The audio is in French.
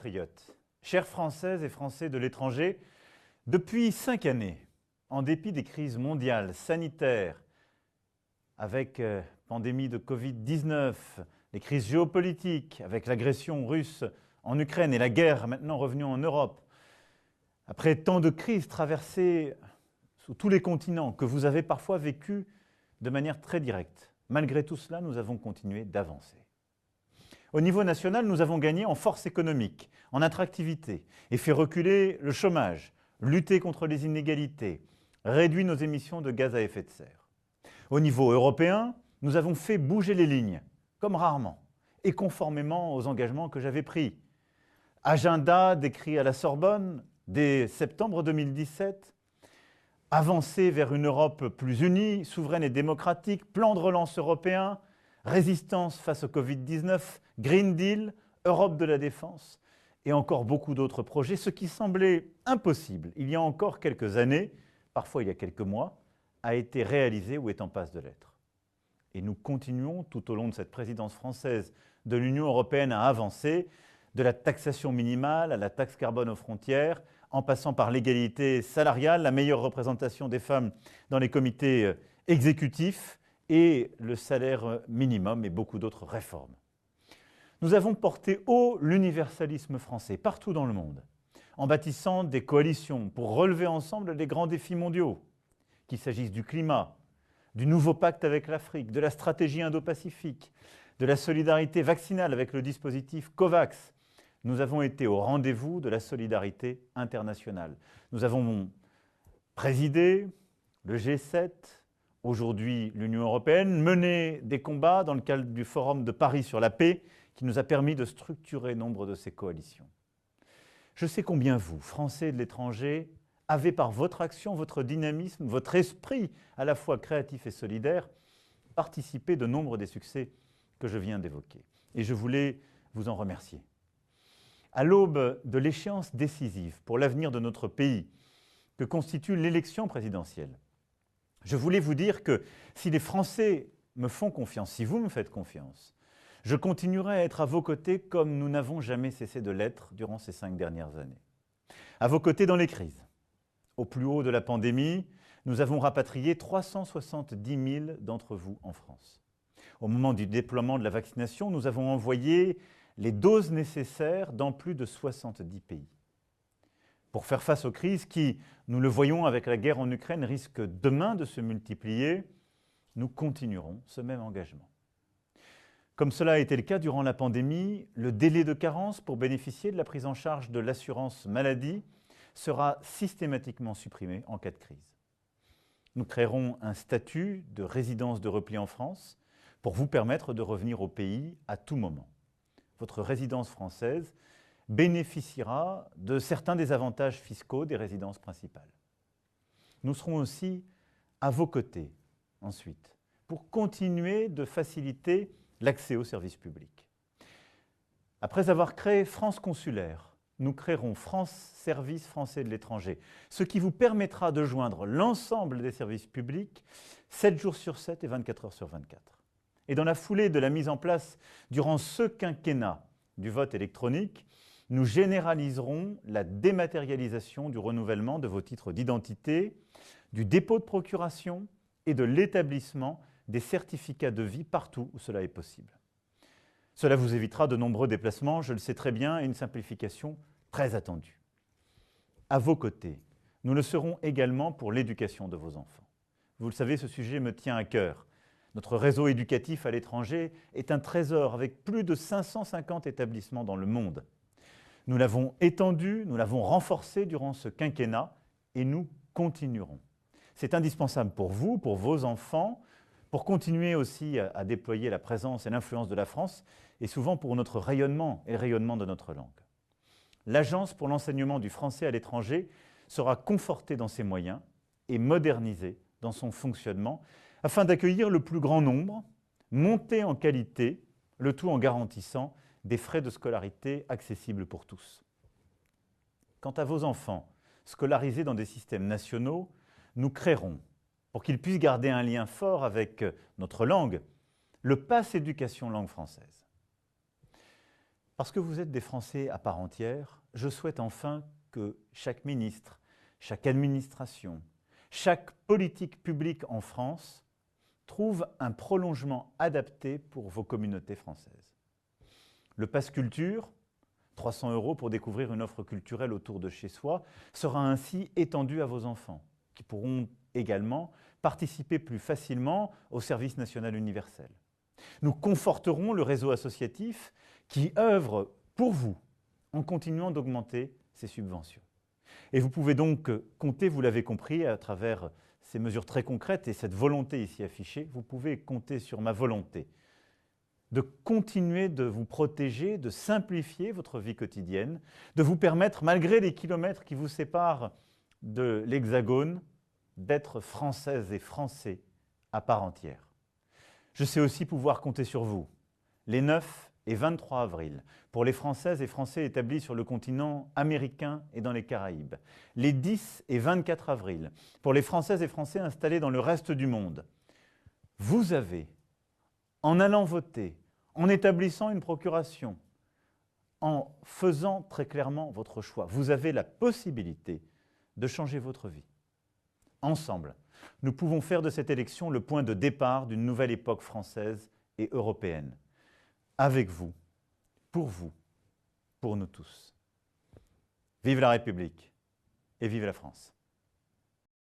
compatriotes, chers Françaises et Français de l'étranger, depuis 5 années, en dépit des crises mondiales, sanitaires, avec pandémie de Covid-19, les crises géopolitiques, avec l'agression russe en Ukraine et la guerre maintenant revenue en Europe, après tant de crises traversées sous tous les continents que vous avez parfois vécues de manière très directe, malgré tout cela, nous avons continué d'avancer. Au niveau national, nous avons gagné en force économique, en attractivité et fait reculer le chômage, lutter contre les inégalités, réduit nos émissions de gaz à effet de serre. Au niveau européen, nous avons fait bouger les lignes, comme rarement, et conformément aux engagements que j'avais pris. Agenda décrit à la Sorbonne dès septembre 2017, avancer vers une Europe plus unie, souveraine et démocratique, plan de relance européen, résistance face au Covid-19, Green Deal, Europe de la défense et encore beaucoup d'autres projets, ce qui semblait impossible il y a encore quelques années, parfois il y a quelques mois, a été réalisé ou est en passe de l'être. Et nous continuons tout au long de cette présidence française de l'Union européenne à avancer, de la taxation minimale à la taxe carbone aux frontières, en passant par l'égalité salariale, la meilleure représentation des femmes dans les comités exécutifs et le salaire minimum et beaucoup d'autres réformes. Nous avons porté haut l'universalisme français partout dans le monde, en bâtissant des coalitions pour relever ensemble les grands défis mondiaux, qu'il s'agisse du climat, du nouveau pacte avec l'Afrique, de la stratégie Indo-Pacifique, de la solidarité vaccinale avec le dispositif COVAX. Nous avons été au rendez-vous de la solidarité internationale. Nous avons présidé le G7, aujourd'hui l'Union européenne, mené des combats dans le cadre du Forum de Paris sur la paix qui nous a permis de structurer nombre de ces coalitions. Je sais combien vous, Français de l'étranger, avez par votre action, votre dynamisme, votre esprit à la fois créatif et solidaire, participé de nombre des succès que je viens d'évoquer. Et je voulais vous en remercier. À l'aube de l'échéance décisive pour l'avenir de notre pays, que constitue l'élection présidentielle, je voulais vous dire que si les Français me font confiance, si vous me faites confiance, je continuerai à être à vos côtés comme nous n'avons jamais cessé de l'être durant ces 5 dernières années. À vos côtés dans les crises. Au plus haut de la pandémie, nous avons rapatrié 370 000 d'entre vous en France. Au moment du déploiement de la vaccination, nous avons envoyé les doses nécessaires dans plus de 70 pays. Pour faire face aux crises qui, nous le voyons avec la guerre en Ukraine, risquent demain de se multiplier, nous continuerons ce même engagement. Comme cela a été le cas durant la pandémie, le délai de carence pour bénéficier de la prise en charge de l'assurance maladie sera systématiquement supprimé en cas de crise. Nous créerons un statut de résidence de repli en France pour vous permettre de revenir au pays à tout moment. Votre résidence française bénéficiera de certains des avantages fiscaux des résidences principales. Nous serons aussi à vos côtés, ensuite, pour continuer de faciliter l'accès aux services publics. Après avoir créé France Consulaire, nous créerons France Service Français de l'étranger, ce qui vous permettra de joindre l'ensemble des services publics 7 jours sur 7 et 24 heures sur 24. Et dans la foulée de la mise en place durant ce quinquennat du vote électronique, nous généraliserons la dématérialisation du renouvellement de vos titres d'identité, du dépôt de procuration et de l'établissement des certificats de vie partout où cela est possible. Cela vous évitera de nombreux déplacements, je le sais très bien, et une simplification très attendue. À vos côtés, nous le serons également pour l'éducation de vos enfants. Vous le savez, ce sujet me tient à cœur. Notre réseau éducatif à l'étranger est un trésor avec plus de 550 établissements dans le monde. Nous l'avons étendu, nous l'avons renforcé durant ce quinquennat et nous continuerons. C'est indispensable pour vous, pour vos enfants, pour continuer aussi à déployer la présence et l'influence de la France et souvent pour notre rayonnement et le rayonnement de notre langue. L'Agence pour l'enseignement du français à l'étranger sera confortée dans ses moyens et modernisée dans son fonctionnement afin d'accueillir le plus grand nombre, monter en qualité, le tout en garantissant des frais de scolarité accessibles pour tous. Quant à vos enfants scolarisés dans des systèmes nationaux, nous créerons, pour qu'ils puissent garder un lien fort avec notre langue, le Pass Éducation langue française. Parce que vous êtes des Français à part entière, je souhaite enfin que chaque ministre, chaque administration, chaque politique publique en France trouve un prolongement adapté pour vos communautés françaises. Le Pass Culture, 300 € pour découvrir une offre culturelle autour de chez soi, sera ainsi étendu à vos enfants, qui pourront également participer plus facilement au service national universel. Nous conforterons le réseau associatif qui œuvre pour vous en continuant d'augmenter ses subventions. Et vous pouvez donc compter, vous l'avez compris, à travers ces mesures très concrètes et cette volonté ici affichée, vous pouvez compter sur ma volonté de continuer de vous protéger, de simplifier votre vie quotidienne, de vous permettre, malgré les kilomètres qui vous séparent de l'Hexagone, d'être Françaises et Français à part entière. Je sais aussi pouvoir compter sur vous, les 9 et 23 avril, pour les Françaises et Français établis sur le continent américain et dans les Caraïbes, les 10 et 24 avril, pour les Françaises et Français installés dans le reste du monde. Vous avez, en allant voter, en établissant une procuration, en faisant très clairement votre choix, vous avez la possibilité de changer votre vie. Ensemble, nous pouvons faire de cette élection le point de départ d'une nouvelle époque française et européenne. Avec vous, pour nous tous. Vive la République et vive la France.